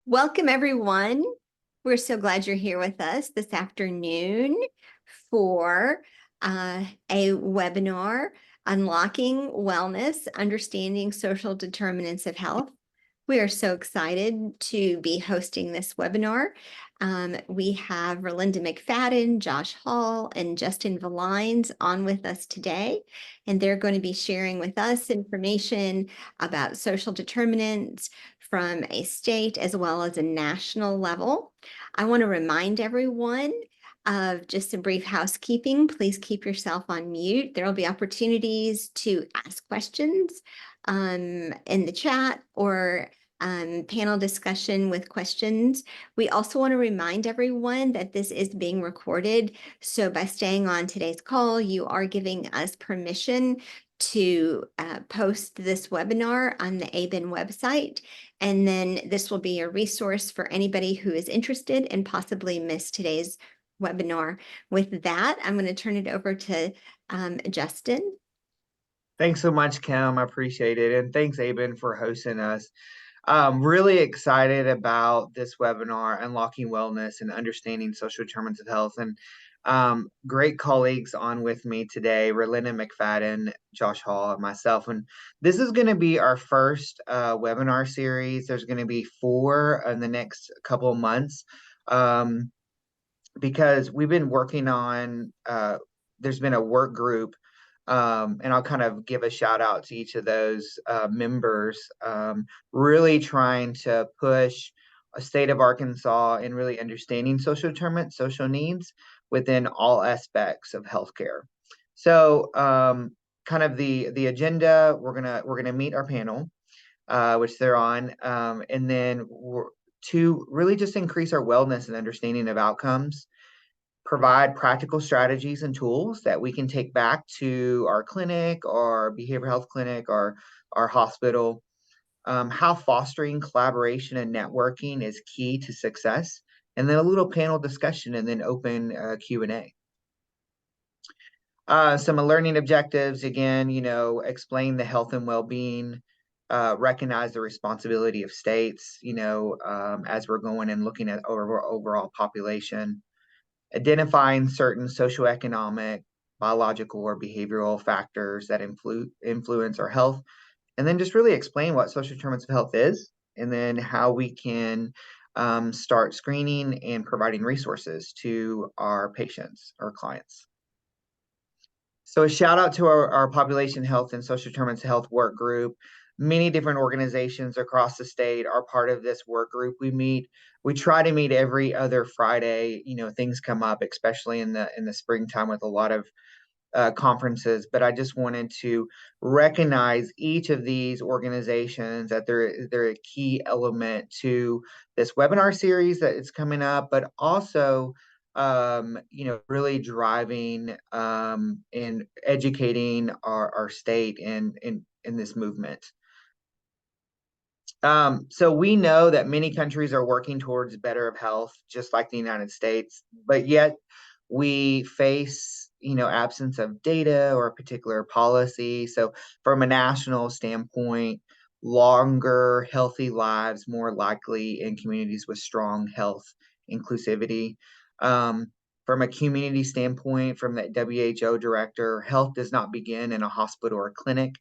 Welcome, everyone. We're so glad you're here with us this afternoon for a webinar, Unlocking Wellness, Understanding Social Determinants of Health. We are so excited to be hosting this webinar. We have Relinda McFadden, Josh Hall, and Justin Valines on with us today, and they're going to be sharing with us information about social determinants from a state as well as a national level. I want to remind everyone of just some brief housekeeping. Please keep yourself on mute. There will be opportunities to ask questions in the chat or panel discussion with questions. We also want to remind everyone that this is being recorded. So by staying on today's call, you are giving us permission to post this webinar on the ABIN website. And then this will be a resource for anybody who is interested and possibly missed today's webinar. With that, I'm going to turn it over to Justin. Thanks so much, Kim. I appreciate it. And thanks, Aben, for hosting us. Really excited about this webinar, Unlocking Wellness and Understanding Social Determinants of Health. And great colleagues on with me today, Relinda McFadden, Josh Hall, and myself. And this is going to be our first webinar series. There's going to be 4 in the next couple of months because we've been working on, there's been a work group, and I'll kind of give a shout out to each of those members, really trying to push a state of Arkansas in really understanding social determinants, social needs within all aspects of healthcare. So, kind of the agenda, we're gonna meet our panel, which they're on, and then to really just increase our wellness and understanding of outcomes, provide practical strategies and tools that we can take back to our clinic or behavioral health clinic or our hospital, how fostering collaboration and networking is key to success, and then a little panel discussion and then open Q&A. Some learning objectives, again, explain the health and well-being, recognize the responsibility of states, as we're going and looking at overall population, identifying certain socioeconomic, biological, or behavioral factors that influence our health, and then just really explain what social determinants of health is, and then how we can start screening and providing resources to our patients or clients. So a shout out to our population health and social determinants of health work group. Many different organizations across the state are part of this work group. We try to meet every other Friday. Things come up, especially in the springtime with a lot of conferences, but I just wanted to recognize each of these organizations, that they're a key element to this webinar series that is coming up, but also really driving and educating our state in this movement. So we know that many countries are working towards better of health, just like the United States, but yet we face, absence of data or a particular policy. So from a national standpoint, longer, healthy lives more likely in communities with strong health inclusivity. From a community standpoint, from the WHO director, health does not begin in a hospital or clinic.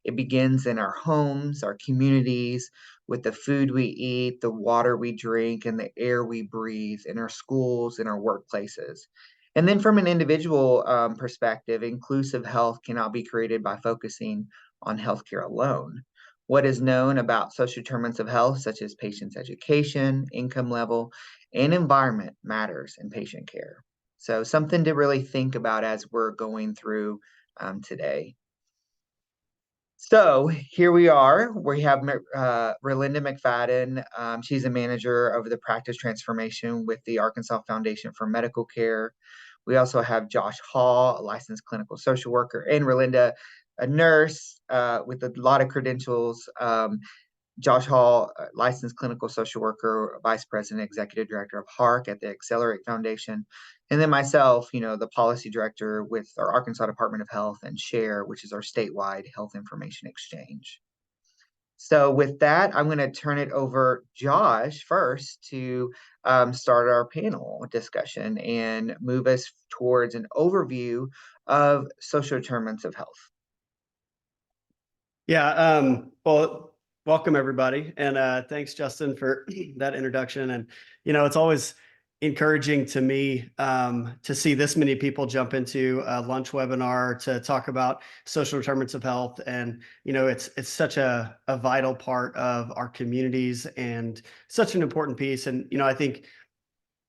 It begins in our homes, our communities, with the food we eat, the water we drink, and the air we breathe, in our schools, in our workplaces. And then from an individual perspective, inclusive health cannot be created by focusing on healthcare alone. What is known about social determinants of health, such as patients' education, income level, and environment, matters in patient care. So something to really think about as we're going through today. So here we are. We have Relinda McFadden. She's a manager of the practice transformation with the Arkansas Foundation for Medical Care. We also have Josh Hall, a licensed clinical social worker, and Relinda, a nurse with a lot of credentials. Josh Hall, licensed clinical social worker, vice president, executive director of HARC at the Accelerate Foundation. And then myself, the policy director with our Arkansas Department of Health and SHARE, which is our statewide health information exchange. So with that, I'm going to turn it over Josh first to start our panel discussion and move us towards an overview of social determinants of health. Yeah, well, welcome everybody. And thanks, Justin, for that introduction. And, it's always encouraging to me to see this many people jump into a lunch webinar to talk about social determinants of health. And, it's such a vital part of our communities and such an important piece. And, I think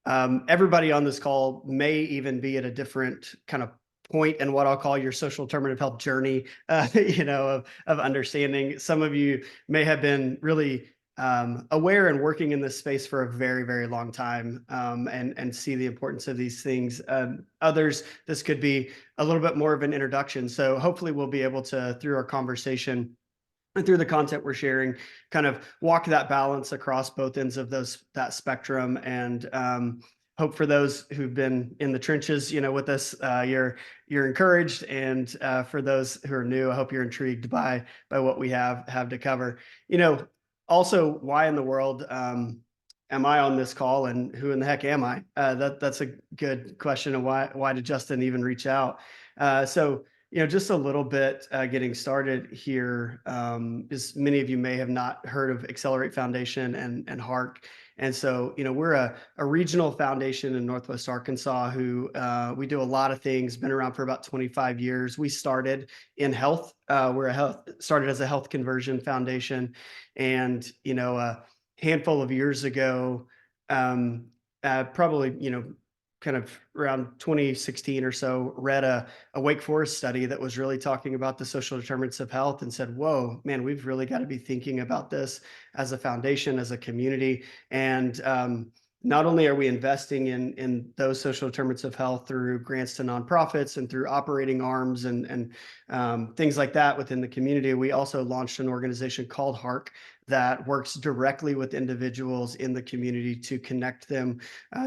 everybody on this call may even be at a different kind of point in what I'll call your social determinant of health journey, of understanding. Some of you may have been really aware and working in this space for a very, very long time, and see the importance of these things. Others, this could be a little bit more of an introduction. So hopefully we'll be able to, through our conversation, and through the content we're sharing, kind of walk that balance across both ends of that spectrum. And hope for those who've been in the trenches, with us, you're encouraged. And for those who are new, I hope you're intrigued by what we have to cover. Also, why in the world am I on this call, and who in the heck am I? That's a good question. And why did Justin even reach out? So just a little bit getting started here. As many of you may have not heard of Accelerate Foundation and HARC. And so, we're a regional foundation in Northwest Arkansas who we do a lot of things, been around for about 25 years. We started in health. Started as a health conversion foundation. And, a handful of years ago, probably, kind of around 2016 or so, read a Wake Forest study that was really talking about the social determinants of health, and said, whoa, man, we've really got to be thinking about this as a foundation, as a community. And not only are we investing in those social determinants of health through grants to nonprofits and through operating arms and things like that within the community, we also launched an organization called HARC that works directly with individuals in the community to connect them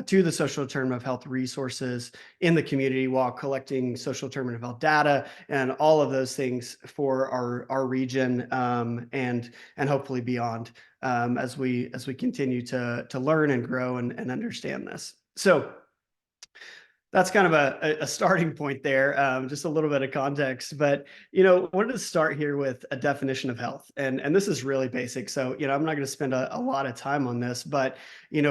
to the social determinant of health resources in the community, while collecting social determinant of health data and all of those things for our region, and hopefully beyond, as we continue to learn and grow and understand this. So that's kind of a starting point there, just a little bit of context. But, wanted to start here with a definition of health. And this is really basic. So, I'm not going to spend a lot of time on this, but,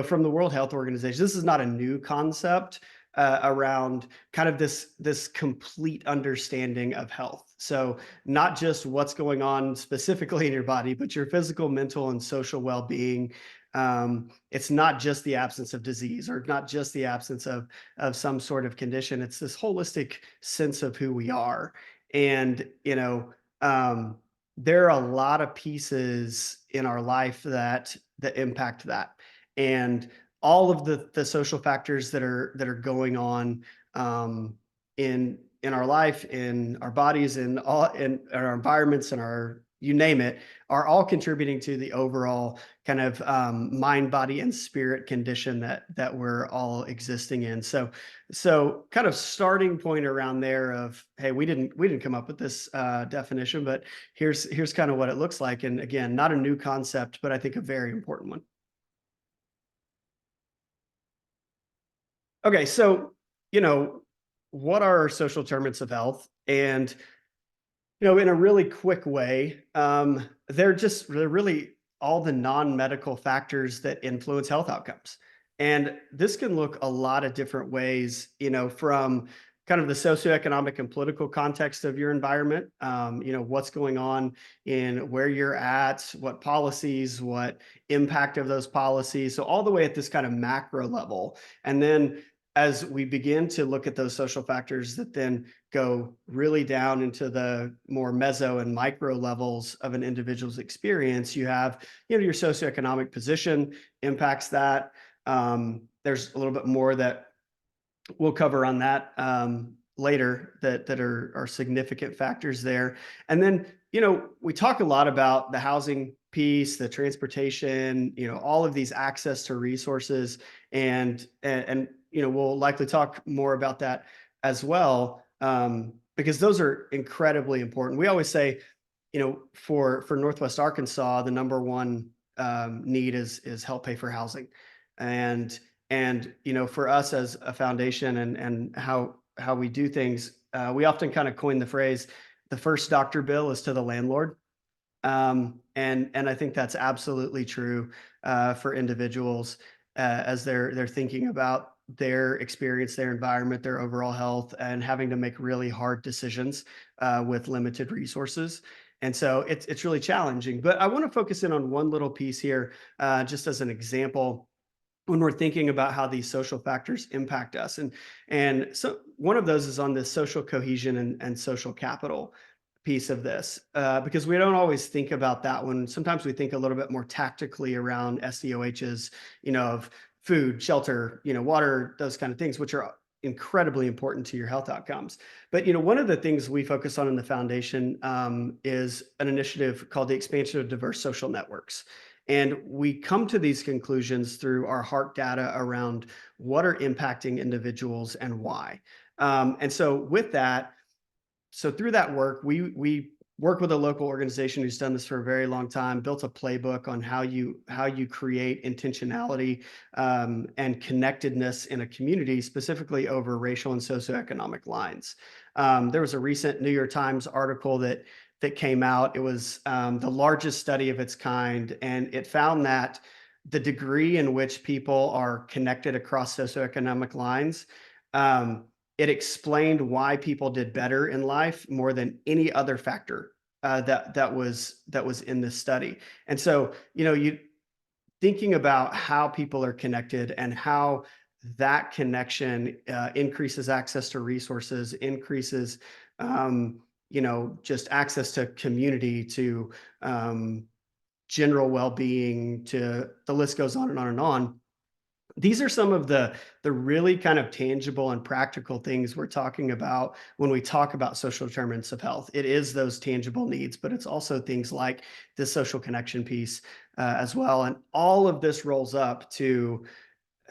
from the World Health Organization, this is not a new concept around kind of this complete understanding of health. So not just what's going on specifically in your body, but your physical, mental, and social well-being. It's not just the absence of disease, or not just the absence of some sort of condition. It's this holistic sense of who we are. And, there are a lot of pieces in our life that impact that. And all of the social factors that are going on in our life, in our bodies, in our environments, and our, you name it, are all contributing to the overall kind of mind, body, and spirit condition that we're all existing in. So kind of starting point around there of, hey, we didn't come up with this definition, but here's kind of what it looks like. And again, not a new concept, but I think a very important one. Okay, so what are social determinants of health? And in a really quick way, they're really all the non-medical factors that influence health outcomes. And this can look a lot of different ways, from kind of the socioeconomic and political context of your environment, what's going on in where you're at, what policies, what impact of those policies. So all the way at this kind of macro level. And then as we begin to look at those social factors that then go really down into the more meso and micro levels of an individual's experience, you have, your socioeconomic position impacts that. There's a little bit more that we'll cover on that later that are significant factors there. And then, we talk a lot about the housing piece, the transportation, all of these access to resources, and we'll likely talk more about that as well, because those are incredibly important. We always say, for Northwest Arkansas, the number one need is help pay for housing, and for us as a foundation and how we do things, we often kind of coin the phrase, "The first doctor bill is to the landlord." And I think that's absolutely true for individuals as they're thinking about their experience, their environment, their overall health, and having to make really hard decisions with limited resources. And so it's really challenging. But I want to focus in on one little piece here, just as an example when we're thinking about how these social factors impact us. And so one of those is on this social cohesion and social capital piece of this, because we don't always think about that one. Sometimes we think a little bit more tactically around SDOHs, of food, shelter, water, those kind of things, which are incredibly important to your health outcomes. But one of the things we focus on in the foundation is an initiative called the expansion of diverse social networks. And we come to these conclusions through our heart data around what are impacting individuals and why. And so with that, so through that work, we work with a local organization who's done this for a very long time, built a playbook on how you create intentionality and connectedness in a community, specifically over racial and socioeconomic lines. There was a recent New York Times article that came out. It was the largest study of its kind, and it found that the degree in which people are connected across socioeconomic lines, it explained why people did better in life more than any other factor that was in this study. And so, you thinking about how people are connected and how that connection increases access to resources, increases, just access to community, to general well-being, to the list goes on and on and on. These are some of the really kind of tangible and practical things we're talking about when we talk about social determinants of health. It is those tangible needs, but it's also things like the social connection piece as well. And all of this rolls up to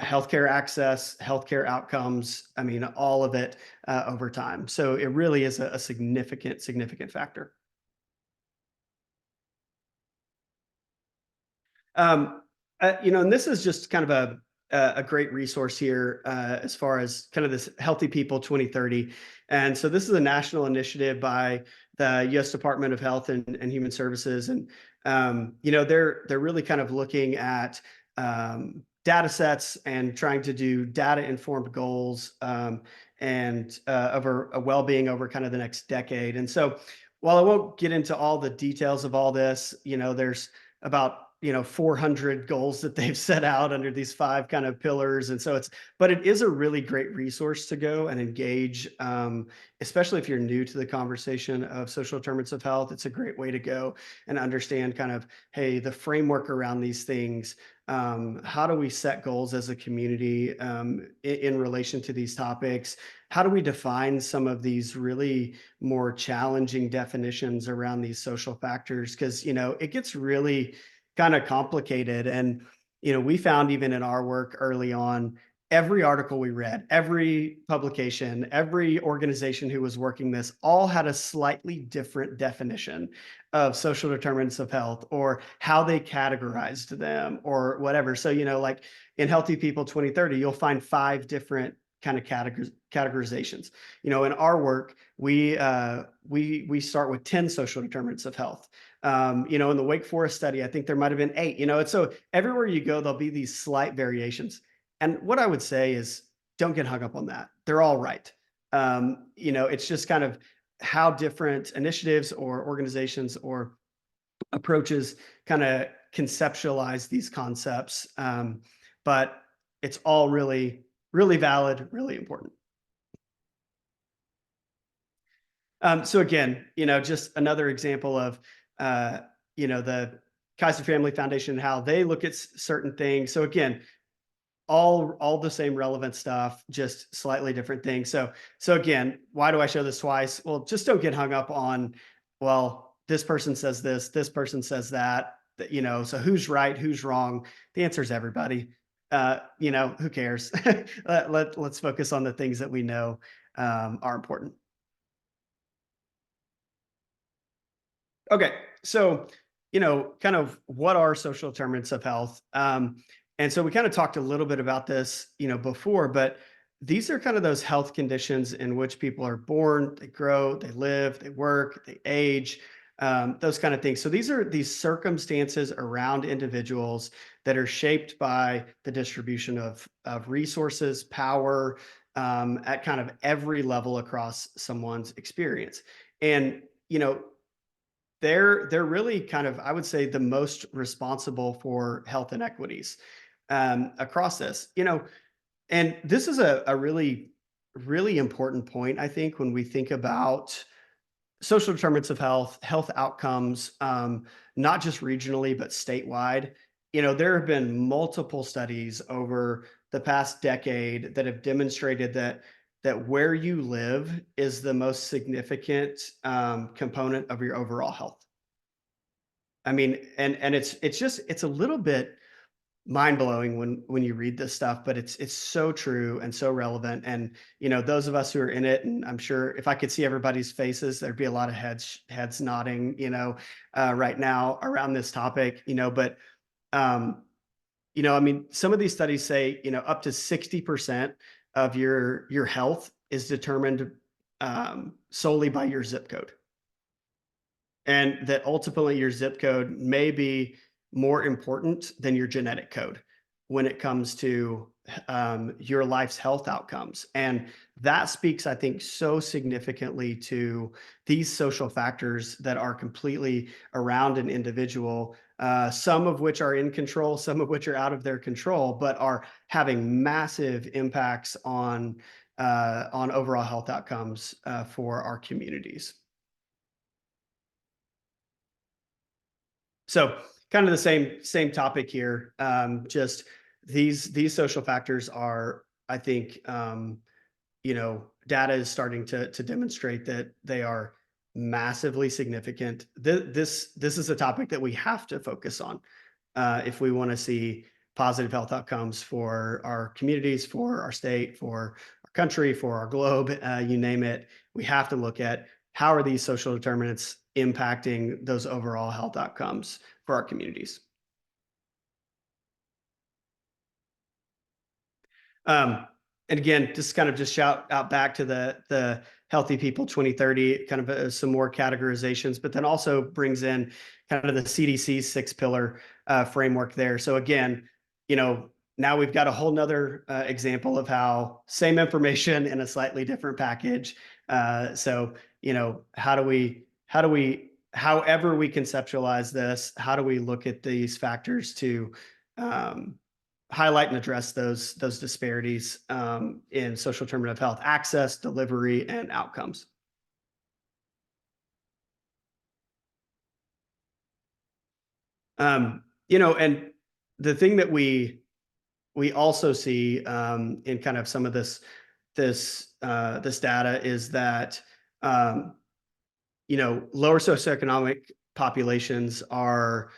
healthcare access, healthcare outcomes. I mean, all of it over time. So it really is a significant factor. Um, and this is just kind of a great resource here as far as kind of this Healthy People 2030. And so this is a national initiative by the U.S. Department of Health and Human Services, and they're really kind of looking at data sets and trying to do data informed goals and over a well-being over kind of the next decade. And so while I won't get into all the details of all this, there's about 400 goals that they've set out under these 5 kind of pillars. And so but it is a really great resource to go and engage, especially if you're new to the conversation of social determinants of health. It's a great way to go and understand kind of, hey, the framework around these things. How do we set goals as a community in relation to these topics? How do we define some of these really more challenging definitions around these social factors? Because, it gets really kind of complicated. And, we found even in our work early on, every article we read, every publication, every organization who was working this all had a slightly different definition of social determinants of health or how they categorized them or whatever. So, like in Healthy People 2030, you'll find 5 different kind of categorizations. In our work, we start with 10 social determinants of health. In the Wake Forest study, I think there might have been 8. And so everywhere you go, there'll be these slight variations. And what I would say is, don't get hung up on that. They're all right. It's just kind of how different initiatives or organizations or approaches kind of conceptualize these concepts. But it's all really, really valid, really important. So again, just another example of, the Kaiser Family Foundation, how they look at certain things. So again, all the same relevant stuff, just slightly different things. So again, why do I show this twice? Well, just don't get hung up on, well, this person says this person says that, so who's right, who's wrong? The answer is everybody. Who cares? Let's focus on the things that we know are important. Okay, so kind of what are social determinants of health? And so we kind of talked a little bit about this, before, but these are kind of those health conditions in which people are born, they grow, they live, they work, they age, those kind of things. So these are these circumstances around individuals that are shaped by the distribution of resources, power, at kind of every level across someone's experience. And they're really kind of, I would say, the most responsible for health inequities across this. And this is a really, really important point, I think, when we think about social determinants of health, health outcomes, not just regionally, but statewide. There have been multiple studies over the past decade that have demonstrated that where you live is the most significant component of your overall health. I mean, and it's a little bit mind blowing when you read this stuff, but it's so true and so relevant. And those of us who are in it, and I'm sure if I could see everybody's faces, there'd be a lot of heads nodding, right now around this topic. But I mean, some of these studies say up to 60% of your health is determined solely by your zip code, and that ultimately your zip code may be more important than your genetic code when it comes to your life's health outcomes. And that speaks, I think, so significantly to these social factors that are completely around an individual, some of which are in control, some of which are out of their control, but are having massive impacts on overall health outcomes for our communities. So kind of the same topic here. Just these social factors are, I think, data is starting to demonstrate that they are massively significant. This is a topic that we have to focus on if we want to see positive health outcomes for our communities, for our state, for our country, for our globe, you name it. We have to look at how are these social determinants impacting those overall health outcomes for our communities. And again, just shout out back to the Healthy People 2030, kind of some more categorizations, but then also brings in kind of the CDC 6-pillar framework there. So again, now we've got a whole nother example of how same information in a slightly different package. So how do we, however we conceptualize this, how do we look at these factors to highlight and address those disparities in social determinant of health access, delivery, and outcomes? And the thing that we also see in kind of some of this data is that lower socioeconomic populations are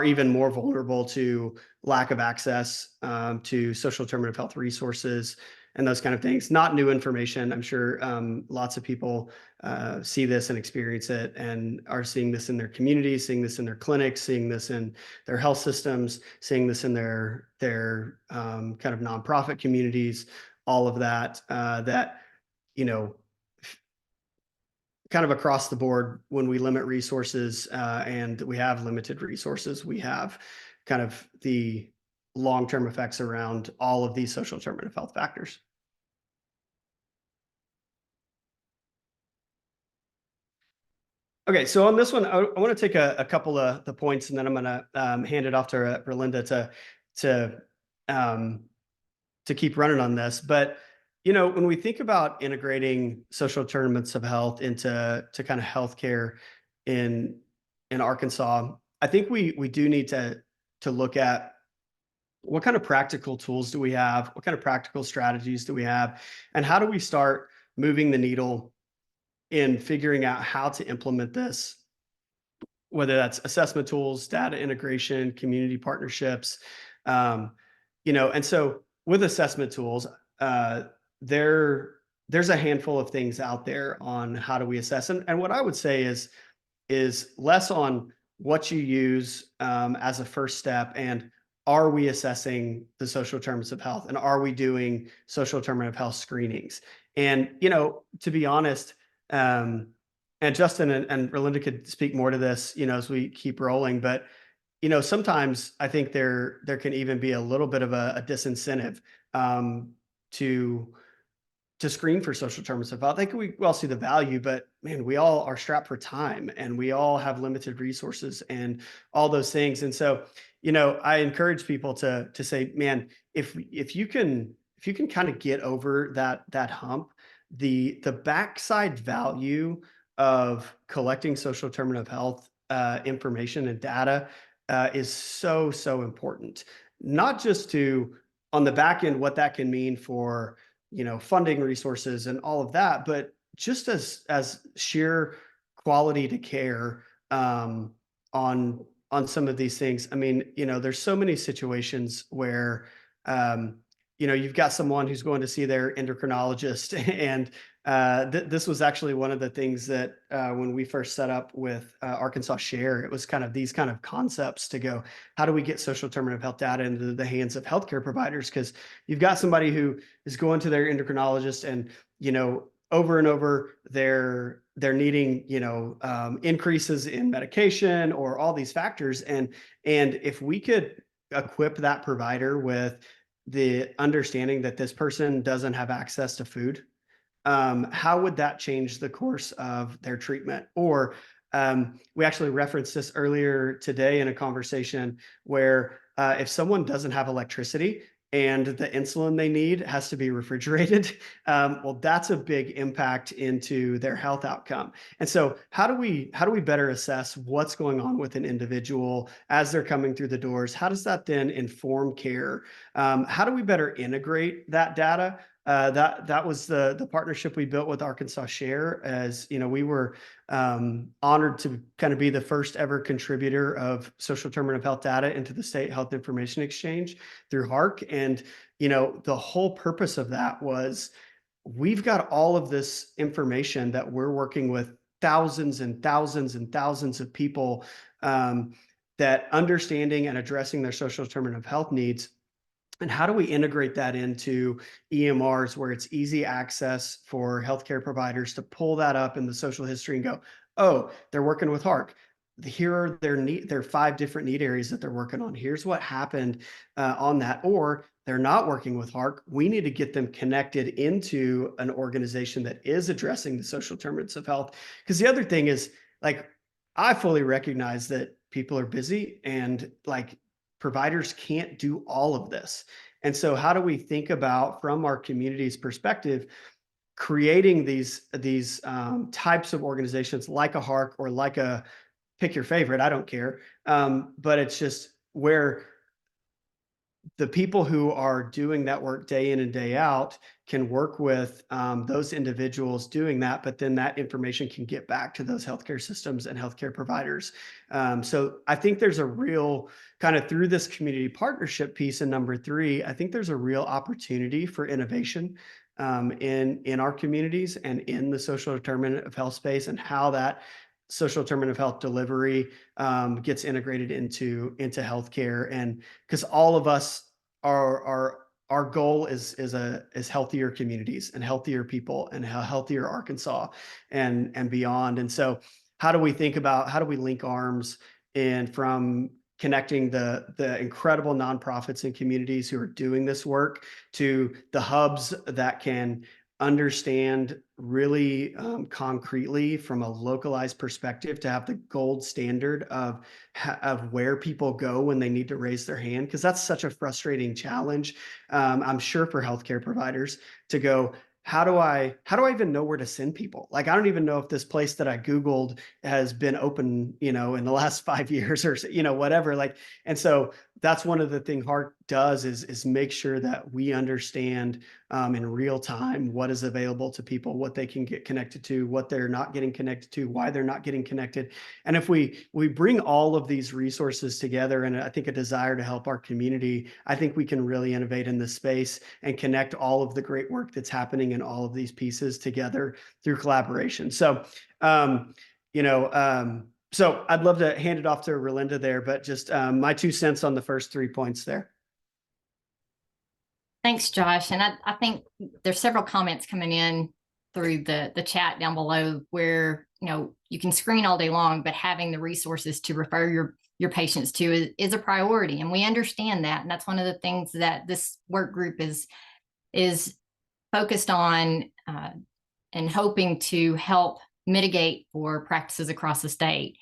even more vulnerable to lack of access to social determinant of health resources and those kind of things. Not new information. I'm sure lots of people see this and experience it and are seeing this in their communities, seeing this in their clinics, seeing this in their health systems, seeing this in their kind of nonprofit communities, all of that, you know, kind of across the board, when we limit resources and we have limited resources, we have kind of the long-term effects around all of these social determinant of health factors. Okay, so on this one, I want to take a couple of the points, and then I'm going to hand it off to Berlinda to keep running on this. But when we think about integrating social determinants of health into kind of healthcare in Arkansas, I think we do need to look at what kind of practical tools do we have, what kind of practical strategies do we have, and how do we start moving the needle in figuring out how to implement this, whether that's assessment tools, data integration, community partnerships, and so with assessment tools, there's a handful of things out there on how do we assess. And what I would say is is less on what you use as a first step, and are we assessing the social determinants of health, and are we doing social determinant of health screenings? And, to be honest, um, and Justin and Relinda could speak more to this, as we keep rolling, but sometimes I think there can even be a little bit of a disincentive um, to screen for social determinants of health. I think we all see the value, but man, we all are strapped for time and we all have limited resources and all those things. And so, I encourage people to say, man, if you can kind of get over that hump, the backside value of collecting social determinant of health information and data is so important. Not just to on the back end, what that can mean for funding resources and all of that, but just as sheer quality to care on some of these things. I mean, there's so many situations where um, you've got someone who's going to see their endocrinologist, and this was actually one of the things that when we first set up with Arkansas Share, it was kind of these kind of concepts to go, how do we get social determinant of health data into the hands of healthcare providers? Because you've got somebody who is going to their endocrinologist, and over and over they're needing increases in medication or all these factors, and if we could equip that provider with the understanding that this person doesn't have access to food, how would that change the course of their treatment? Or we actually referenced this earlier today in a conversation where if someone doesn't have electricity and the insulin they need has to be refrigerated, well, that's a big impact into their health outcome. And so how do we better assess what's going on with an individual as they're coming through the doors? How does that then inform care? How do we better integrate that data? That was the partnership we built with Arkansas Share. As we were honored to kind of be the first ever contributor of social determinant of health data into the State Health Information Exchange through HARC. And the whole purpose of that was, we've got all of this information that we're working with thousands and thousands and thousands of people, that understanding and addressing their social determinant of health needs. And how do we integrate that into EMRs where it's easy access for healthcare providers to pull that up in the social history and go, oh, they're working with HARC. Here are their 5 different need areas that they're working on. Here's what happened on that. Or they're not working with HARC. We need to get them connected into an organization that is addressing the social determinants of health. Because the other thing is, like, I fully recognize that people are busy and providers can't do all of this. And so how do we think about, from our community's perspective, creating these types of organizations like a HARC or like a, pick your favorite, I don't care. But it's just where the people who are doing that work day in and day out can work with those individuals doing that, but then that information can get back to those healthcare systems and healthcare providers. So I think there's a real kind of, through this community partnership piece in number 3, I think there's a real opportunity for innovation in our communities and in the social determinant of health space, and how that social determinant of health delivery gets integrated into healthcare. And because all of us our goal is healthier communities and healthier people and a healthier Arkansas and beyond. And so how do we link arms, and from connecting the incredible nonprofits and communities who are doing this work to the hubs that can understand really concretely from a localized perspective, to have the gold standard of where people go when they need to raise their hand, because that's such a frustrating challenge, I'm sure, for healthcare providers to go, how do I even know where to send people? Like, I don't even know if this place that I Googled has been open, in the last 5 years or, whatever. Like, and so that's one of the things HARC does is make sure that we understand in real time what is available to people, what they can get connected to, what they're not getting connected to, why they're not getting connected. And if we bring all of these resources together, and I think a desire to help our community, I think we can really innovate in this space and connect all of the great work that's happening in all of these pieces together through collaboration. So, So I'd love to hand it off to Relinda there, but just my 2 cents on the first 3 points there. Thanks, Josh. And I think there's several comments coming in through the chat down below where, you can screen all day long, but having the resources to refer your patients to is a priority. And we understand that. And that's one of the things that this work group is focused on and hoping to help mitigate for practices across the state.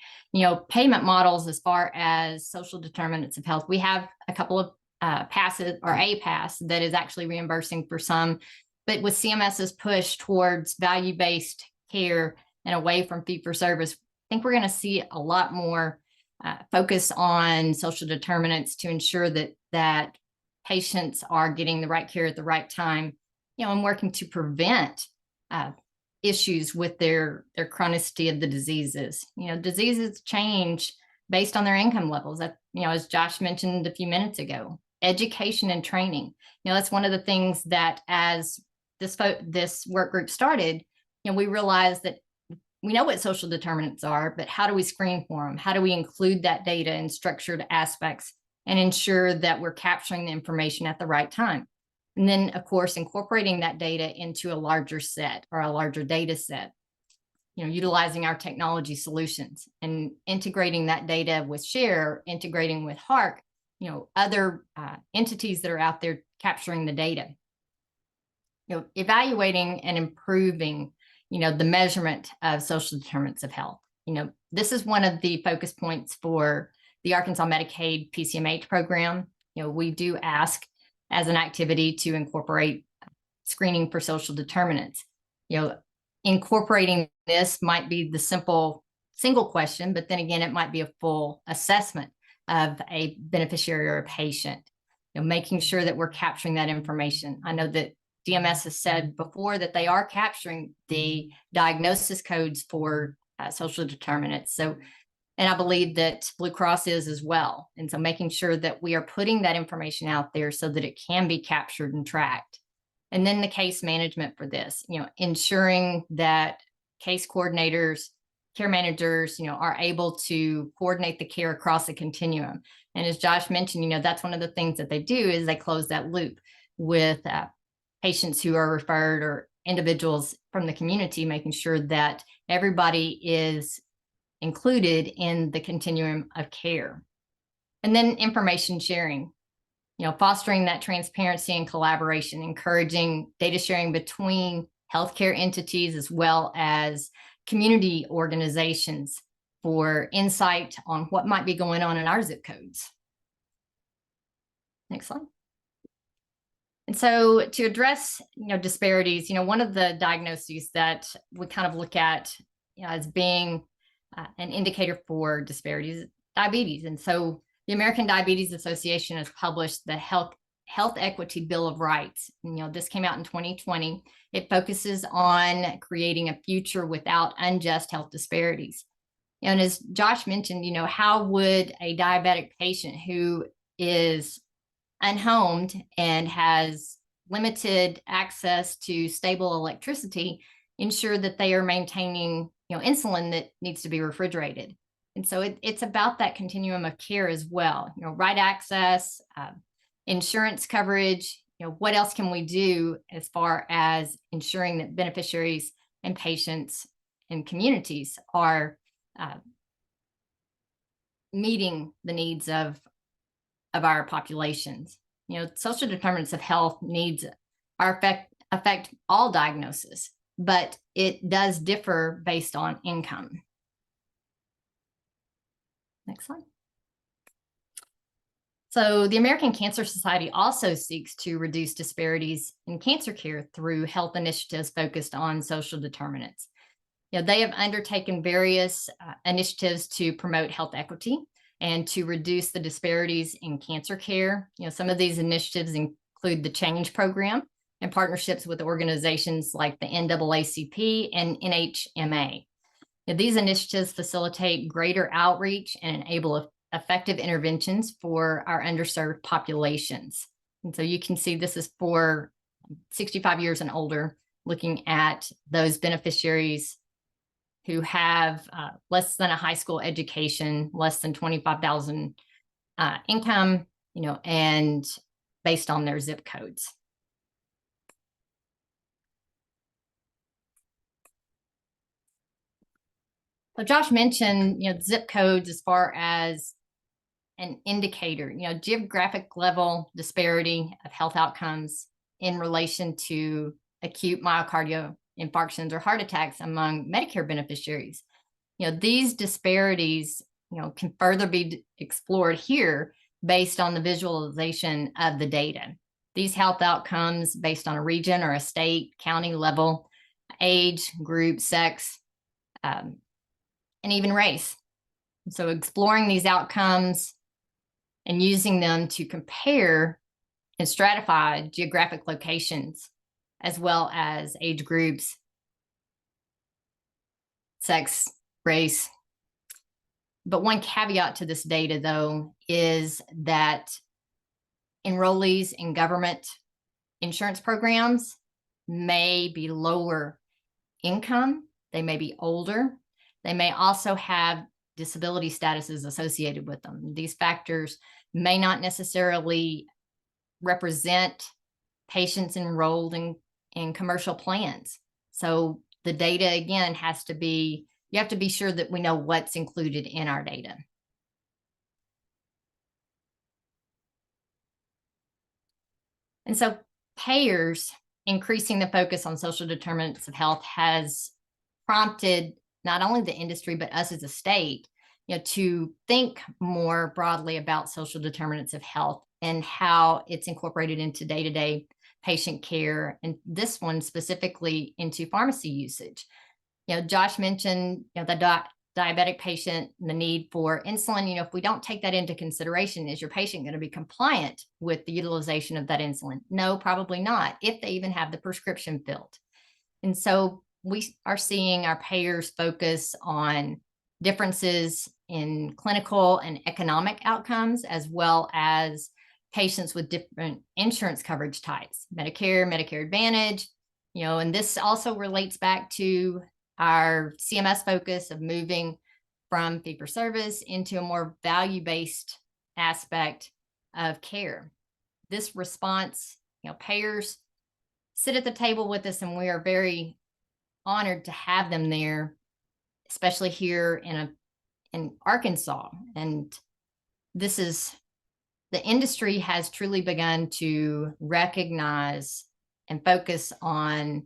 Payment models as far as social determinants of health, we have a couple of passes or a pass that is actually reimbursing for some, but with CMS's push towards value-based care and away from fee-for-service, I think we're going to see a lot more focus on social determinants to ensure that patients are getting the right care at the right time, and working to prevent issues with their chronicity of the diseases. Diseases change based on their income levels. That, as Josh mentioned a few minutes ago, education and training. That's one of the things that as this work group started, we realized that we know what social determinants are, but how do we screen for them? How do we include that data in structured aspects and ensure that we're capturing the information at the right time? And then, of course, incorporating that data into a larger set or a larger data set, utilizing our technology solutions and integrating that data with Share, integrating with HARC, other entities that are out there capturing the data, evaluating and improving, the measurement of social determinants of health. This is one of the focus points for the Arkansas Medicaid PCMH program. We do ask as an activity to incorporate screening for social determinants. Incorporating this might be the single question, but then again, it might be a full assessment of a beneficiary or a patient, making sure that we're capturing that information. I know that DMS has said before that they are capturing the diagnosis codes for social determinants. So, and I believe that Blue Cross is as well. And so making sure that we are putting that information out there so that it can be captured and tracked. And then the case management for this, ensuring that case coordinators, care managers, are able to coordinate the care across the continuum. And as Josh mentioned, that's one of the things that they do is they close that loop with patients who are referred or individuals from the community, making sure that everybody is included in the continuum of care. And then information sharing, fostering that transparency and collaboration, encouraging data sharing between healthcare entities as well as community organizations for insight on what might be going on in our zip codes. Next slide. And so to address, disparities, one of the diagnoses that we kind of look at as being an indicator for disparities is diabetes. And so the American Diabetes Association has published the Health Equity Bill of Rights. And, this came out in 2020. It focuses on creating a future without unjust health disparities. And as Josh mentioned, how would a diabetic patient who is unhomed and has limited access to stable electricity ensure that they are maintaining, insulin that needs to be refrigerated? And so it's about that continuum of care as well, right access, insurance coverage, what else can we do as far as ensuring that beneficiaries and patients and communities are meeting the needs of our populations. Social determinants of health needs affect all diagnosis, but it does differ based on income. Next slide. So the American Cancer Society also seeks to reduce disparities in cancer care through health initiatives focused on social determinants. They have undertaken various initiatives to promote health equity and to reduce the disparities in cancer care. Some of these initiatives include the Change Program and partnerships with organizations like the NAACP and NHMA. These initiatives facilitate greater outreach and enable effective interventions for our underserved populations. And so you can see this is for 65 years and older, looking at those beneficiaries who have less than a high school education, less than 25,000 income, and based on their zip codes. So Josh mentioned, zip codes as far as an indicator, geographic level disparity of health outcomes in relation to acute myocardial infarctions or heart attacks among Medicare beneficiaries. These disparities, can further be explored here based on the visualization of the data. These health outcomes based on a region or a state, county level, age, group, sex, and even race. So exploring these outcomes and using them to compare and stratify geographic locations as well as age groups, sex, race. But one caveat to this data, though, is that enrollees in government insurance programs may be lower income, they may be older, they may also have disability statuses associated with them. These factors may not necessarily represent patients enrolled in commercial plans. So the data, again, you have to be sure that we know what's included in our data. And so payers increasing the focus on social determinants of health has prompted not only the industry, but us as a state, to think more broadly about social determinants of health and how it's incorporated into day-to-day patient care, and this one specifically into pharmacy usage. Josh mentioned the diabetic patient, the need for insulin. If we don't take that into consideration, is your patient going to be compliant with the utilization of that insulin? No, probably not, if they even have the prescription filled. And so we are seeing our payers focus on differences in clinical and economic outcomes, as well as patients with different insurance coverage types, Medicare, Medicare Advantage, and this also relates back to our CMS focus of moving from fee-for-service into a more value-based aspect of care. This response, payers sit at the table with us, and we are very honored to have them there, especially here in Arkansas. And the industry has truly begun to recognize and focus on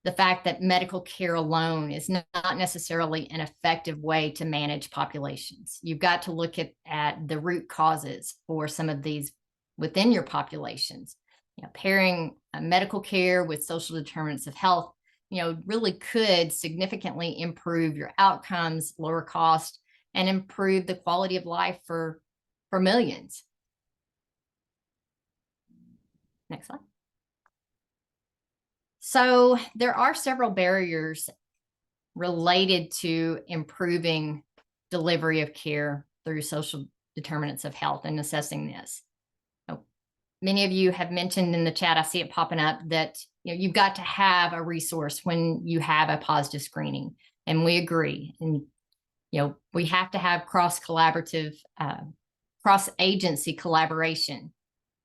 the fact that medical care alone is not necessarily an effective way to manage populations. You've got to look at the root causes for some of these within your populations. Pairing medical care with social determinants of health, really could significantly improve your outcomes, lower cost, and improve the quality of life for millions. Next slide. So there are several barriers related to improving delivery of care through social determinants of health and assessing this. Many of you have mentioned in the chat, I see it popping up, that you've got to have a resource when you have a positive screening, and we agree. And we have to have cross-collaborative, cross-agency collaboration.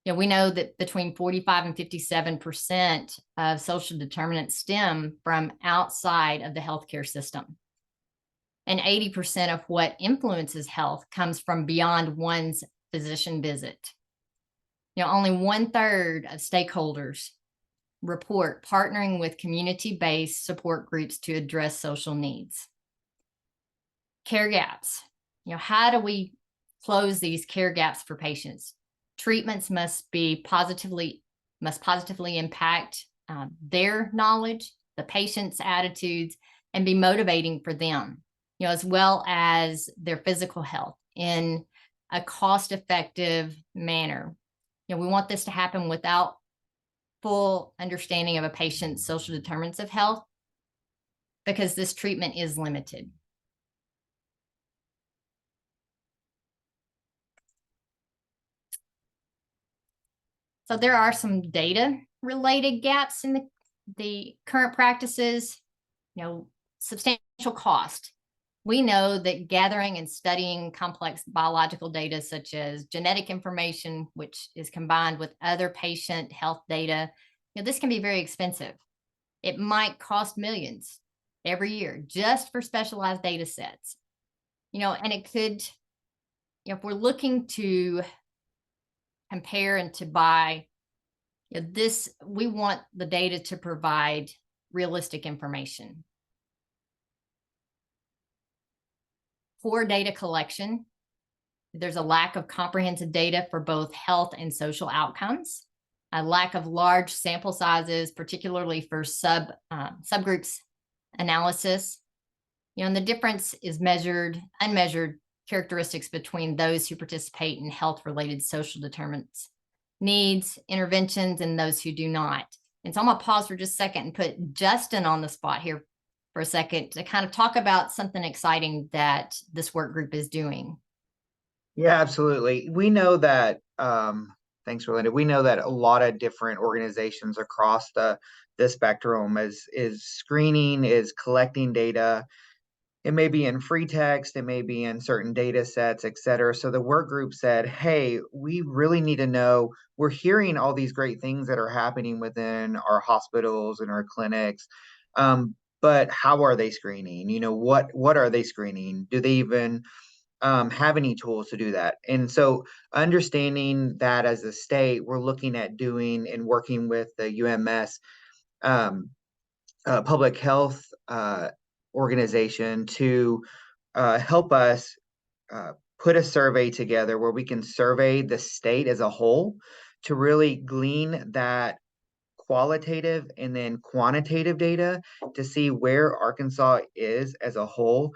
We know that between 45 and 57% of social determinants stem from outside of the healthcare system. And 80% of what influences health comes from beyond one's physician visit. Only 1/3 of stakeholders report partnering with community-based support groups to address social needs. Care gaps. How do we close these care gaps for patients? Treatments must positively impact their knowledge, the patient's attitudes, and be motivating for them, as well as their physical health in a cost-effective manner. We want this to happen without full understanding of a patient's social determinants of health, because this treatment is limited. So there are some data related gaps in the current practices. substantial cost. We know that gathering and studying complex biological data, such as genetic information, which is combined with other patient health data, this can be very expensive. It might cost millions every year just for specialized data sets. And it could, if we're looking to compare and to buy, we want the data to provide realistic information. Poor data collection. There's a lack of comprehensive data for both health and social outcomes, a lack of large sample sizes, particularly for subgroups analysis. And the difference is unmeasured characteristics between those who participate in health-related social determinants, needs, interventions, and those who do not. And so I'm gonna pause for just a second and put Justin on the spot here for a second to kind of talk about something exciting that this work group is doing. Yeah, absolutely. We know that, thanks, Rolinda. We know that a lot of different organizations across the spectrum is screening, is collecting data. It may be in free text, it may be in certain data sets, et cetera. So the work group said, hey, we really need to know, we're hearing all these great things that are happening within our hospitals and our clinics. But how are they screening? What are they screening? Do they even have any tools to do that? And so understanding that as a state, we're looking at doing and working with the UMS public health organization to help us put a survey together where we can survey the state as a whole to really glean that qualitative and then quantitative data to see where Arkansas is as a whole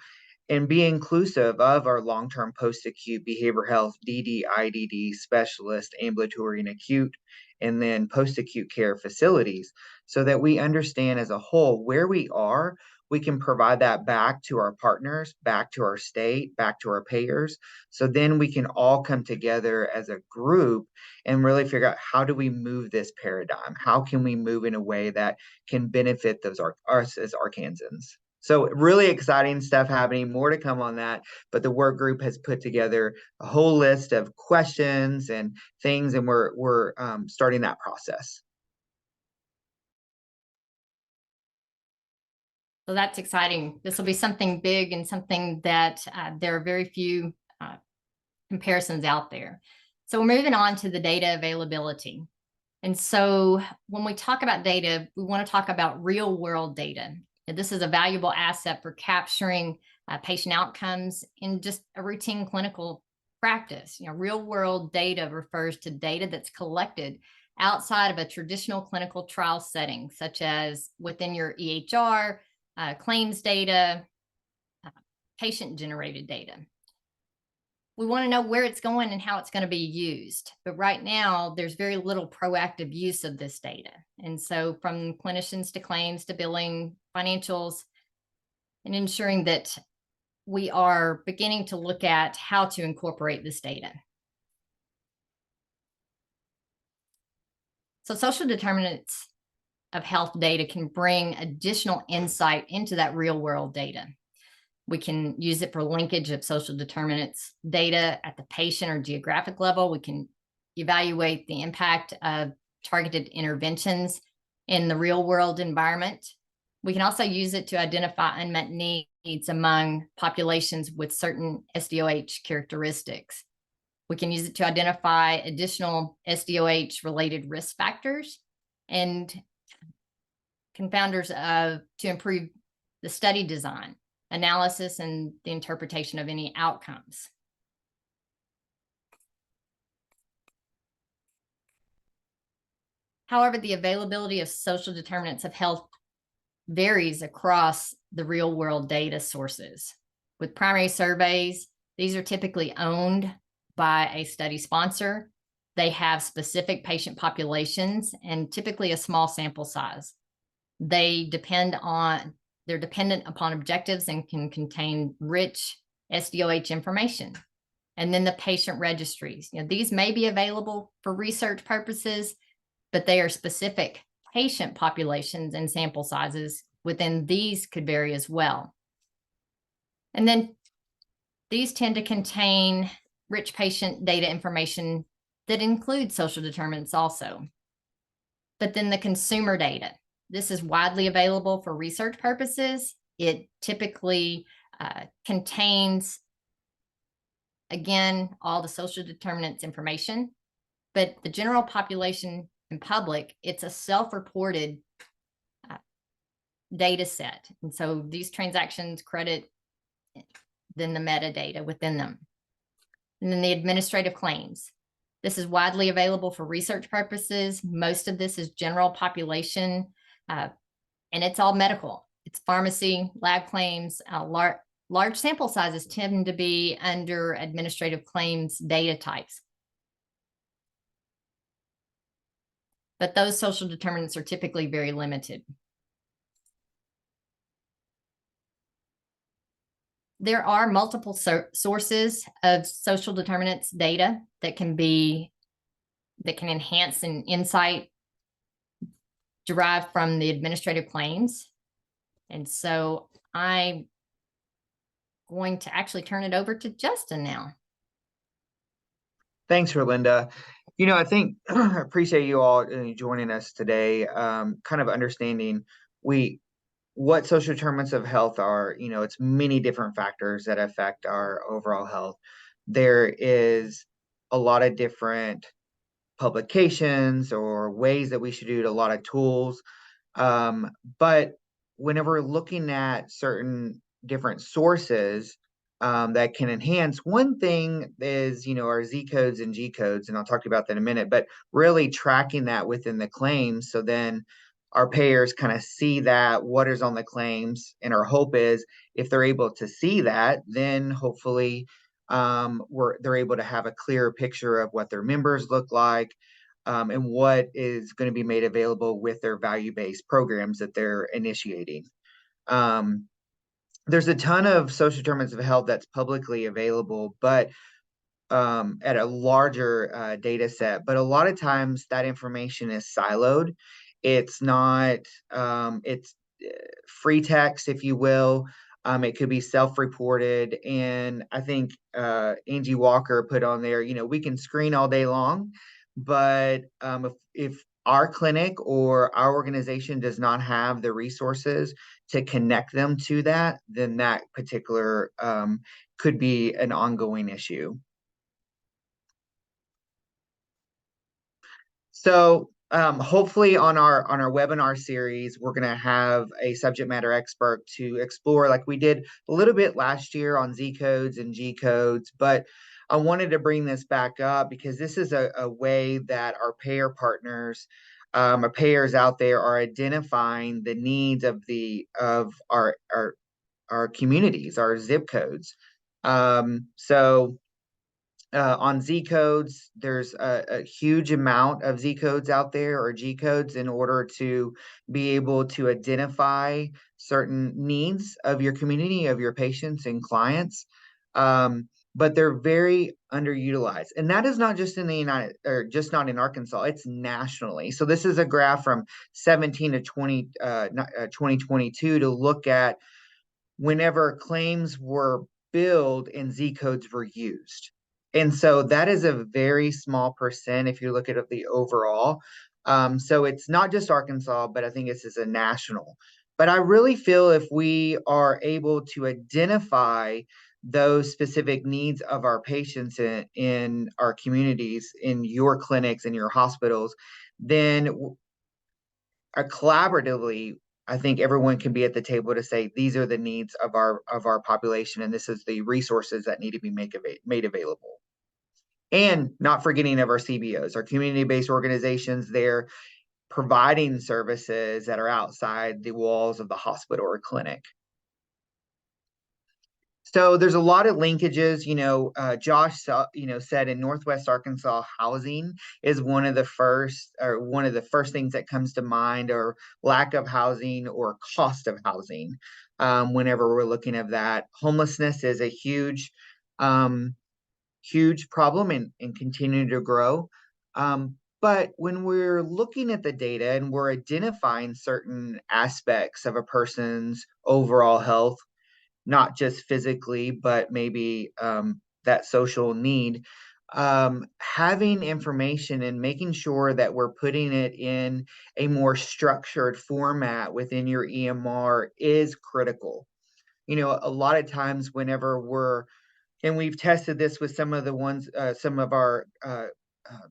and be inclusive of our long-term post-acute behavioral health DD/IDD specialist, ambulatory and acute, and then post-acute care facilities, so that we understand as a whole where we are. We can provide that back to our partners, back to our state, back to our payers. So then we can all come together as a group and really figure out, how do we move this paradigm? How can we move in a way that can benefit us as Arkansans? So really exciting stuff happening, more to come on that. But the work group has put together a whole list of questions and things, and we're starting that process. So that's exciting. This will be something big and something that there are very few comparisons out there. So we're moving on to the data availability. And so when we talk about data, we want to talk about real world data. And this is a valuable asset for capturing patient outcomes in just a routine clinical practice. Real world data refers to data that's collected outside of a traditional clinical trial setting, such as within your EHR, claims data, patient-generated data. We want to know where it's going and how it's going to be used. But right now, there's very little proactive use of this data. And so from clinicians to claims to billing, financials, and ensuring that we are beginning to look at how to incorporate this data. So social determinants of health data can bring additional insight into that real world data. We can use it for linkage of social determinants data at the patient or geographic level. We can evaluate the impact of targeted interventions in the real world environment. We can also use it to identify unmet needs among populations with certain SDOH characteristics. We can use it to identify additional SDOH related risk factors and confounders to improve the study design, analysis, and the interpretation of any outcomes. However, the availability of social determinants of health varies across the real world data sources. With primary surveys, these are typically owned by a study sponsor. They have specific patient populations and typically a small sample size. They're dependent upon objectives and can contain rich SDOH information. And then the patient registries. These may be available for research purposes, but they are specific patient populations and sample sizes within these could vary as well. And then these tend to contain rich patient data information that includes social determinants also. But then the consumer data, this is widely available for research purposes. It typically contains, again, all the social determinants information, but the general population and public, it's a self-reported data set. And so these transactions credit then the metadata within them. And then the administrative claims. This is widely available for research purposes. Most of this is general population, and it's all medical. It's pharmacy, lab claims. Large sample sizes tend to be under administrative claims data types. But those social determinants are typically very limited. There are multiple sources of social determinants data that can enhance an insight derived from the administrative claims. And so I'm going to actually turn it over to Justin now. Thanks, Rolinda. You know, I think I appreciate you all joining us today, kind of understanding what social determinants of health are. You know, it's many different factors that affect our overall health. There is a lot of different publications or ways that we should do it, a lot of tools. But whenever we're looking at certain different sources that can enhance, one thing is, you know, our Z codes and G codes, and I'll talk about that in a minute, but really tracking that within the claims. So then our payers kind of see that what is on the claims, and our hope is if they're able to see that, then hopefully they're able to have a clearer picture of what their members look like, and what is going to be made available with their value-based programs that they're initiating. There's a ton of social determinants of health that's publicly available, but at a larger data set. But a lot of times that information is siloed. It's not, it's free text, if you will. It could be self-reported. And I think Angie Walker put on there, you know, we can screen all day long, but if our clinic or our organization does not have the resources to connect them to that, then that particular could be an ongoing issue. So hopefully on our webinar series, we're going to have a subject matter expert to explore, like we did a little bit last year on Z codes and G codes. But I wanted to bring this back up because this is a way that our payer partners, our payers out there, are identifying the needs of our communities, our zip codes. On Z codes, there's a huge amount of Z codes out there, or G codes, in order to be able to identify certain needs of your community, of your patients and clients. But they're very underutilized. And that is not just in the United, or just not in Arkansas, it's nationally. So this is a graph from 17 to 2022 to look at whenever claims were billed and Z codes were used. And so that is a very small percent if you look at the overall. So it's not just Arkansas, but I think this is a national. But I really feel if we are able to identify those specific needs of our patients in our communities, in your clinics, in your hospitals, then collaboratively, I think everyone can be at the table to say these are the needs of our population, and this is the resources that need to be made available. And not forgetting of our CBOs, our community-based organizations. They're providing services that are outside the walls of the hospital or clinic. So there's a lot of linkages. You know, Josh, said in Northwest Arkansas, housing is one of the first things that comes to mind, or lack of housing or cost of housing. Whenever we're looking at that, homelessness is a huge problem and continuing to grow. But when we're looking at the data and we're identifying certain aspects of a person's overall health, not just physically, but maybe that social need, having information and making sure that we're putting it in a more structured format within your EMR is critical. You know, a lot of times whenever and we've tested this with some of the ones, some of our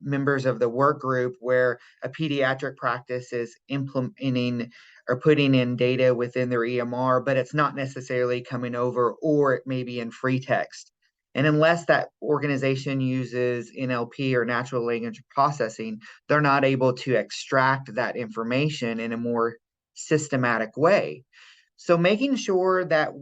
members of the work group, where a pediatric practice is implementing or putting in data within their EMR, but it's not necessarily coming over, or it may be in free text. And unless that organization uses NLP or natural language processing, they're not able to extract that information in a more systematic way. So making sure that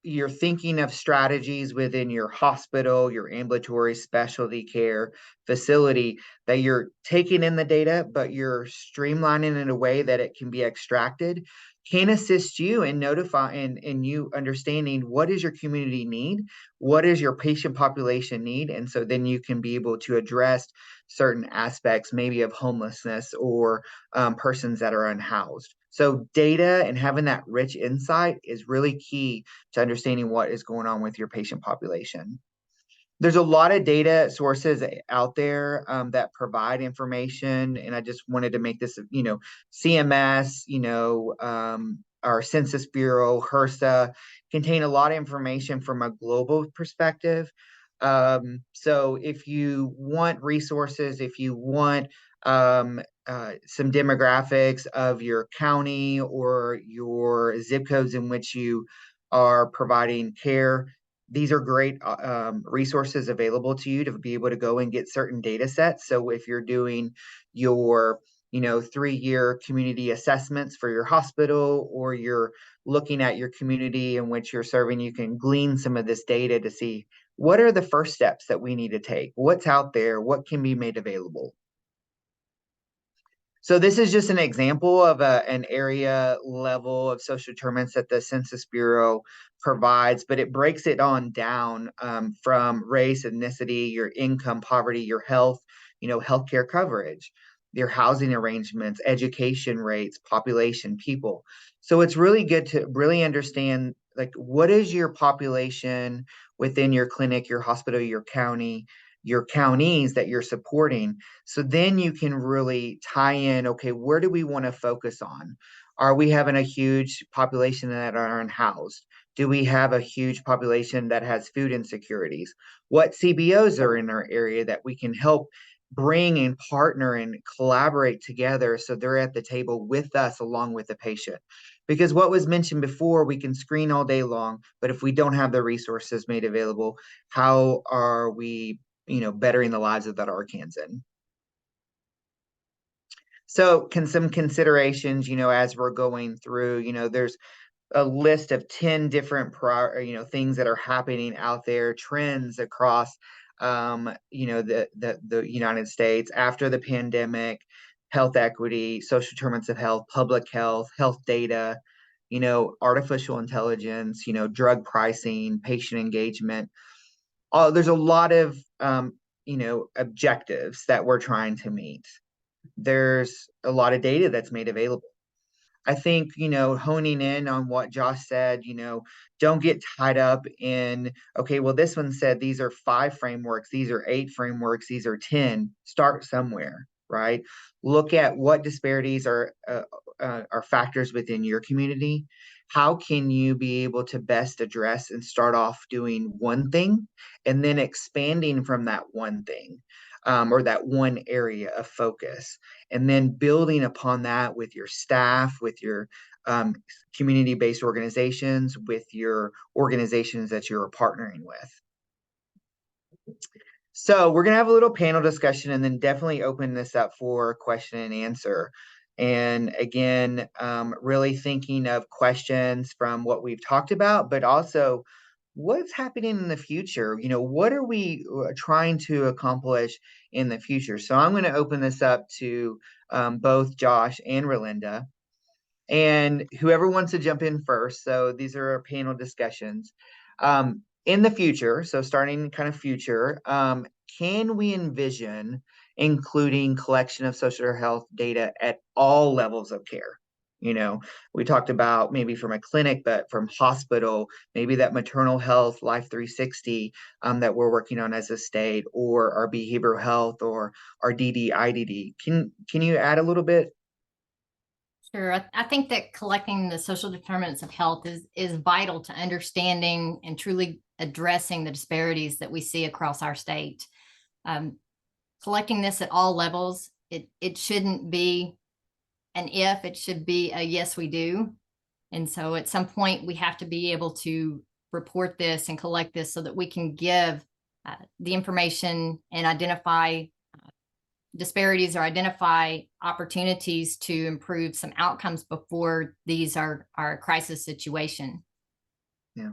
you're thinking of strategies within your hospital, your ambulatory specialty care facility, that you're taking in the data, but you're streamlining it in a way that it can be extracted, can assist you in notifying and you understanding what is your community need, what is your patient population need. And so then you can be able to address certain aspects, maybe of homelessness or persons that are unhoused. So data and having that rich insight is really key to understanding what is going on with your patient population. There's a lot of data sources out there that provide information, and I just wanted to make this, CMS, our Census Bureau, HRSA, contain a lot of information from a global perspective. So if you want resources, if you want some demographics of your county or your zip codes in which you are providing care, these are great resources available to you to be able to go and get certain data sets. So if you're doing your 3-year community assessments for your hospital, or you're looking at your community in which you're serving, you can glean some of this data to see what are the first steps that we need to take, what's out there, what can be made available. So this is just an example of an area level of social determinants that the Census Bureau provides, but it breaks it on down from race, ethnicity, your income, poverty, your health, healthcare coverage, your housing arrangements, education rates, population, people. So it's really good to really understand, like, what is your population within your clinic, your hospital, your county, your counties that you're supporting. So then you can really tie in, okay, where do we want to focus on? Are we having a huge population that are unhoused? Do we have a huge population that has food insecurities? What CBOs are in our area that we can help bring and partner and collaborate together so they're at the table with us along with the patient? Because what was mentioned before, we can screen all day long, but if we don't have the resources made available, how are we bettering the lives of that Arkansan? So some considerations, as we're going through, there's a list of 10 different things that are happening out there, trends across the United States after the pandemic: health equity, social determinants of health, public health, health data, artificial intelligence, drug pricing, patient engagement. There's a lot of objectives that we're trying to meet. There's a lot of data that's made available. I think, honing in on what Josh said, don't get tied up in, okay, well, this one said these are 5 frameworks, these are 8 frameworks, these are 10. Start somewhere, right? Look at what disparities are factors within your community. How can you be able to best address and start off doing one thing and then expanding from that one thing, or that one area of focus, and then building upon that with your staff, with your community-based organizations, with your organizations that you're partnering with. So we're going to have a little panel discussion and then definitely open this up for question and answer. And again, really thinking of questions from what we've talked about, but also what's happening in the future. What are we trying to accomplish in the future? So I'm going to open this up to both Josh and Relinda, and whoever wants to jump in first. So these are our panel discussions. In the future, so starting kind of future, can we envision including collection of social health data at all levels of care. We talked about maybe from a clinic, but from hospital, maybe that maternal health Life 360 that we're working on as a state, or our behavioral health, or our IDD. Can you add a little bit? Sure. I think that collecting the social determinants of health is vital to understanding and truly addressing the disparities that we see across our state. Collecting this at all levels, it shouldn't be an if, it should be a yes, we do. And so at some point, we have to be able to report this and collect this so that we can give the information and identify disparities or identify opportunities to improve some outcomes before these are a crisis situation. Yeah.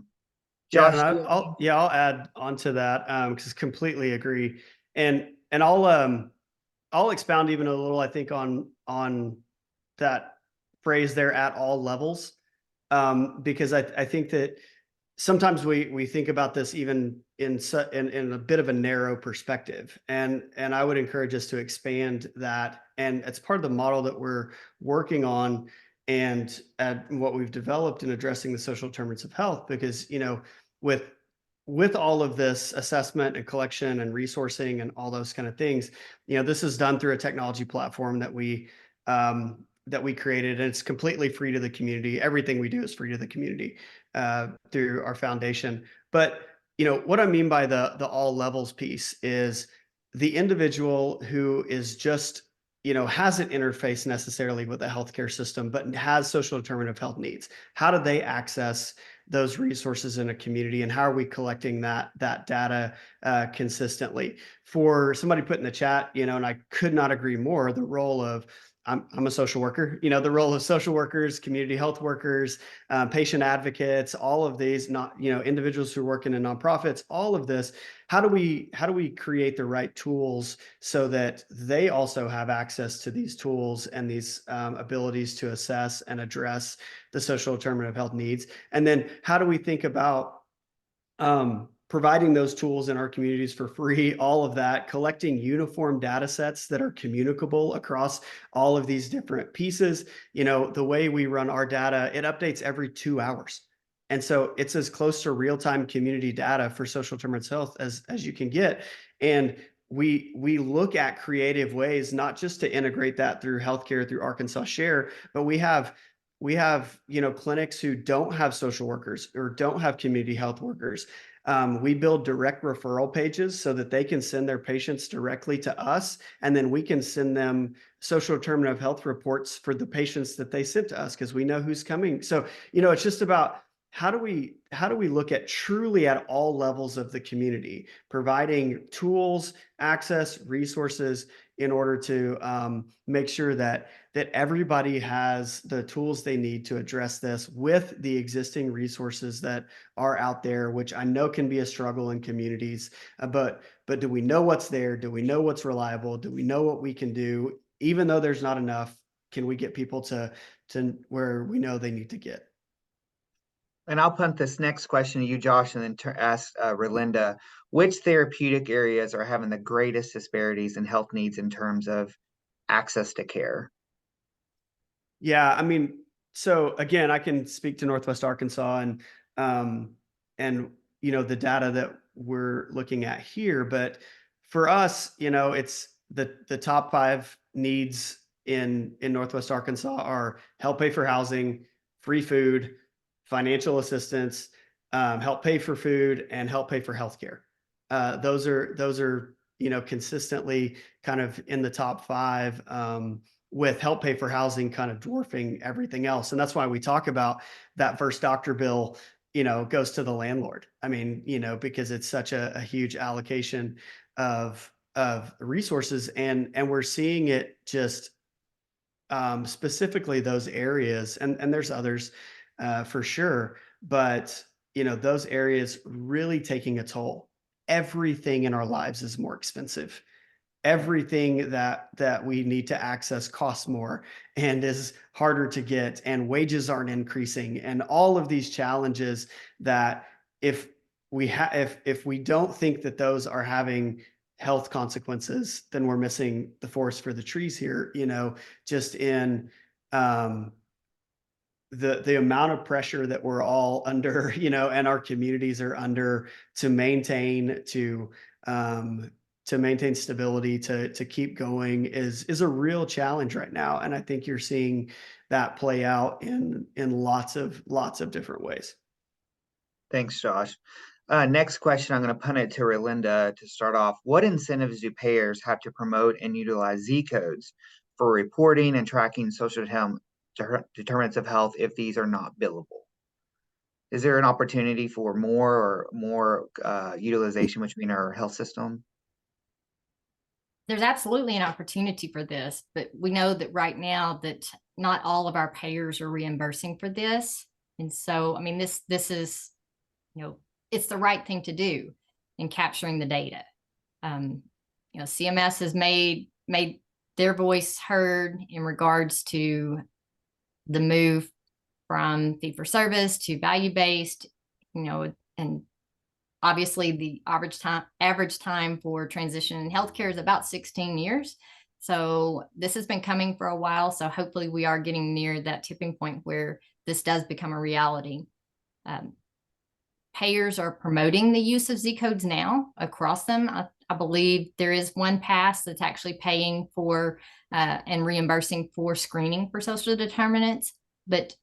Yeah, Josh, and I'll add on to that because completely agree. And I'll expound even a little, I think, on that phrase there, at all levels, because I think that sometimes we think about this even in a bit of a narrow perspective, and I would encourage us to expand that, and it's part of the model that we're working on and at what we've developed in addressing the social determinants of health, because with all of this assessment and collection and resourcing and all those kind of things, this is done through a technology platform that we created, and it's completely free to the community. Everything we do is free to the community through our foundation. But what I mean by the all levels piece is the individual who is just hasn't interfaced necessarily with the healthcare system, but has social determinant of health needs. How do they access those resources in a community, and how are we collecting that data consistently? For somebody put in the chat, and I could not agree more, the role of I'm a social worker, the role of social workers, community health workers, patient advocates, all of these, not, individuals who work in nonprofits, all of this. How do we create the right tools so that they also have access to these tools and these abilities to assess and address the social determinant of health needs? And then how do we think about providing those tools in our communities for free, all of that, collecting uniform data sets that are communicable across all of these different pieces. The way we run our data, it updates every 2 hours. And so it's as close to real-time community data for social determinants of health as you can get. And we look at creative ways, not just to integrate that through healthcare, through Arkansas Share, but we have clinics who don't have social workers or don't have community health workers. We build direct referral pages so that they can send their patients directly to us, and then we can send them social determinant of health reports for the patients that they sent to us, because we know who's coming. So, it's just about how do we look at truly at all levels of the community, providing tools, access, resources in order to make sure that everybody has the tools they need to address this with the existing resources that are out there, which I know can be a struggle in communities. But do we know what's there? Do we know what's reliable? Do we know what we can do? Even though there's not enough, can we get people to where we know they need to get? And I'll punt this next question to you, Josh, and then ask Relinda, which therapeutic areas are having the greatest disparities in health needs in terms of access to care? Yeah, I mean, so again, I can speak to Northwest Arkansas and the data that we're looking at here, but for us, it's the top 5 needs in Northwest Arkansas are help pay for housing, free food, financial assistance, help pay for food, and help pay for healthcare. Those are consistently kind of in the top 5. With help pay for housing kind of dwarfing everything else. And that's why we talk about that first doctor bill, goes to the landlord. I mean, because it's such a huge allocation of resources, and we're seeing it just specifically those areas, and there's others for sure, but those areas really taking a toll. Everything in our lives is more expensive. Everything that we need to access costs more and is harder to get, and wages aren't increasing, and all of these challenges that if we don't think that those are having health consequences, then we're missing the forest for the trees here, just in the amount of pressure that we're all under, and our communities are under to maintain stability, to keep going is a real challenge right now. And I think you're seeing that play out in lots of different ways. Thanks, Josh. Next question, I'm going to punt it to Relinda to start off. What incentives do payers have to promote and utilize Z codes for reporting and tracking social determinants of health if these are not billable? Is there an opportunity for more utilization between our health system? There's absolutely an opportunity for this, but we know that right now that not all of our payers are reimbursing for this. And so, I mean, this is, it's the right thing to do in capturing the data. CMS has made their voice heard in regards to the move from fee for service to value-based, and obviously the average time for transition in healthcare is about 16 years. So this has been coming for a while. So hopefully we are getting near that tipping point where this does become a reality. Payers are promoting the use of Z codes now across them. I believe there is one pass that's actually paying for and reimbursing for screening for social determinants, but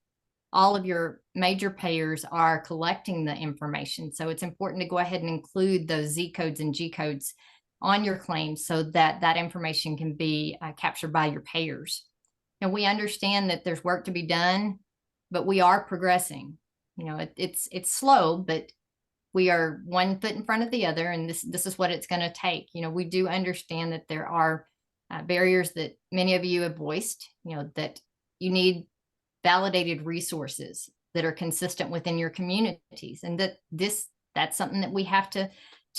all of your major payers are collecting the information. So it's important to go ahead and include those Z codes and G codes on your claims so that that information can be captured by your payers. And we understand that there's work to be done, but we are progressing. It's slow, but we are one foot in front of the other, and this is what it's going to take. We do understand that there are barriers that many of you have voiced, that you need validated resources that are consistent within your communities, and that's something that we have to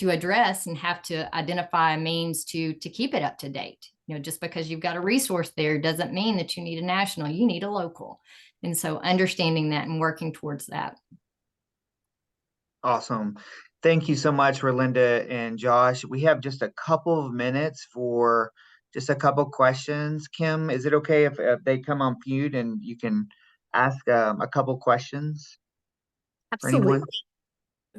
address and have to identify a means to keep it up to date. Just because you've got a resource there doesn't mean that you need a national, you need a local. And so understanding that and working towards that. Awesome. Thank you so much, Relinda and Josh. We have just a couple of minutes for just a couple questions. Kim, is it okay if they come on mute and you can ask a couple questions? Absolutely.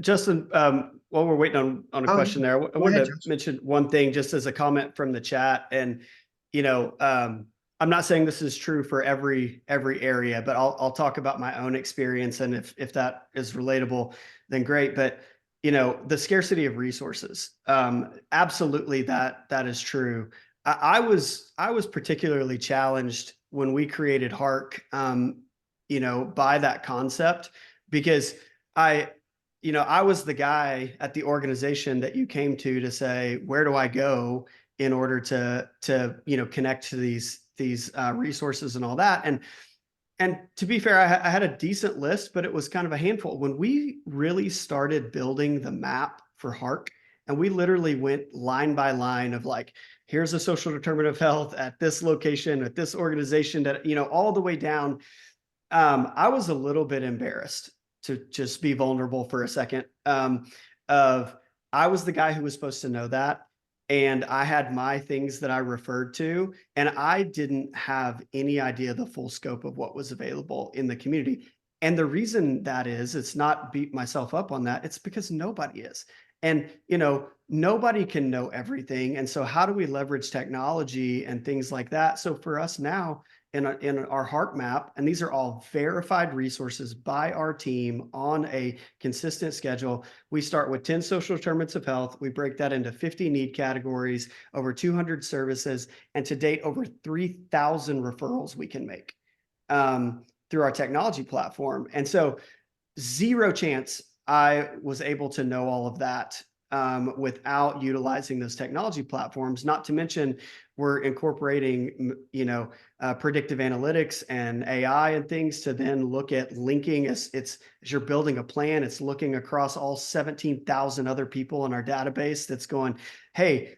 Justin, while we're waiting on a question there, I wanted to mention one thing just as a comment from the chat. And, I'm not saying this is true for every area, but I'll talk about my own experience. And if that is relatable, then great. But, the scarcity of resources, absolutely that is true. I was particularly challenged when we created HARC, by that concept, because I was the guy at the organization that you came to say, where do I go in order to connect to these resources and all that. And to be fair, I had a decent list, but it was kind of a handful. When we really started building the map for HARC, and we literally went line by line of like, here's a social determinant of health at this location, at this organization, that, all the way down. I was a little bit embarrassed, to just be vulnerable for a second, I was the guy who was supposed to know that. And I had my things that I referred to, and I didn't have any idea the full scope of what was available in the community. And the reason that is, it's not beat myself up on that. It's because nobody is. And, nobody can know everything. And so how do we leverage technology and things like that? So for us now, in our HARC map, and these are all verified resources by our team on a consistent schedule. We start with 10 social determinants of health. We break that into 50 need categories, over 200 services, and to date, over 3,000 referrals we can make through our technology platform. And so zero chance I was able to know all of that without utilizing those technology platforms. Not to mention, we're incorporating, predictive analytics and AI and things to then look at linking as you're building a plan, it's looking across all 17,000 other people in our database that's going, hey,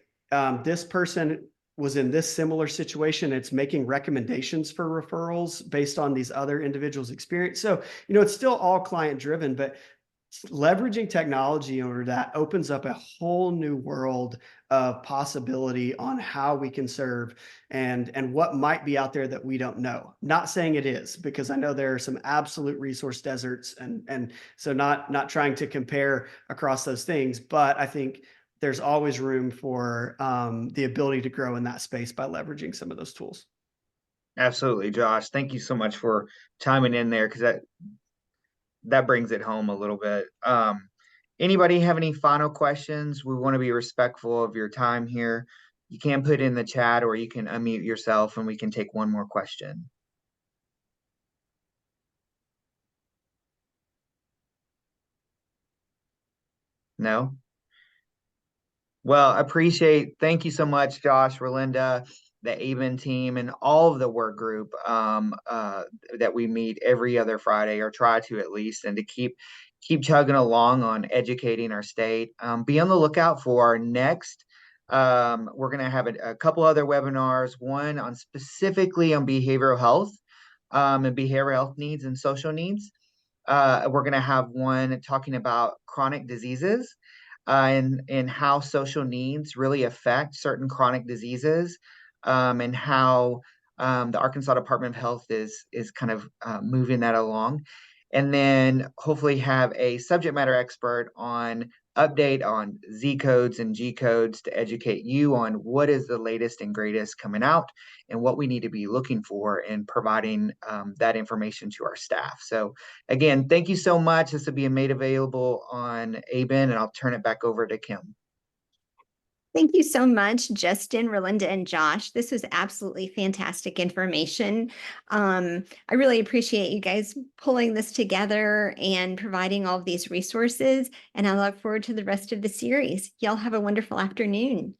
this person was in this similar situation. It's making recommendations for referrals based on these other individuals' experience. So, it's still all client driven, but leveraging technology in order that opens up a whole new world of possibility on how we can serve and what might be out there that we don't know. Not saying it is, because I know there are some absolute resource deserts, and so not trying to compare across those things, but I think there's always room for the ability to grow in that space by leveraging some of those tools. Absolutely, Josh. Thank you so much for chiming in there, because that brings it home a little bit. Anybody have any final questions? We want to be respectful of your time here. You can put in the chat, or you can unmute yourself and we can take one more question. No? Well, thank you so much, Josh, Relinda, the AVEN team, and all of the work group that we meet every other Friday, or try to at least, and to keep chugging along on educating our state. Be on the lookout for our next. We're going to have a couple other webinars, one on specifically on behavioral health and behavioral health needs and social needs. We're going to have one talking about chronic diseases and how social needs really affect certain chronic diseases, and how the Arkansas Department of Health is kind of moving that along. And then hopefully have a subject matter expert on update on Z codes and G codes to educate you on what is the latest and greatest coming out and what we need to be looking for in providing that information to our staff. So again, thank you so much. This will be made available on AVEN, and I'll turn it back over to Kim. Thank you so much, Justin, Relinda, and Josh. This was absolutely fantastic information. I really appreciate you guys pulling this together and providing all of these resources, and I look forward to the rest of the series. Y'all have a wonderful afternoon.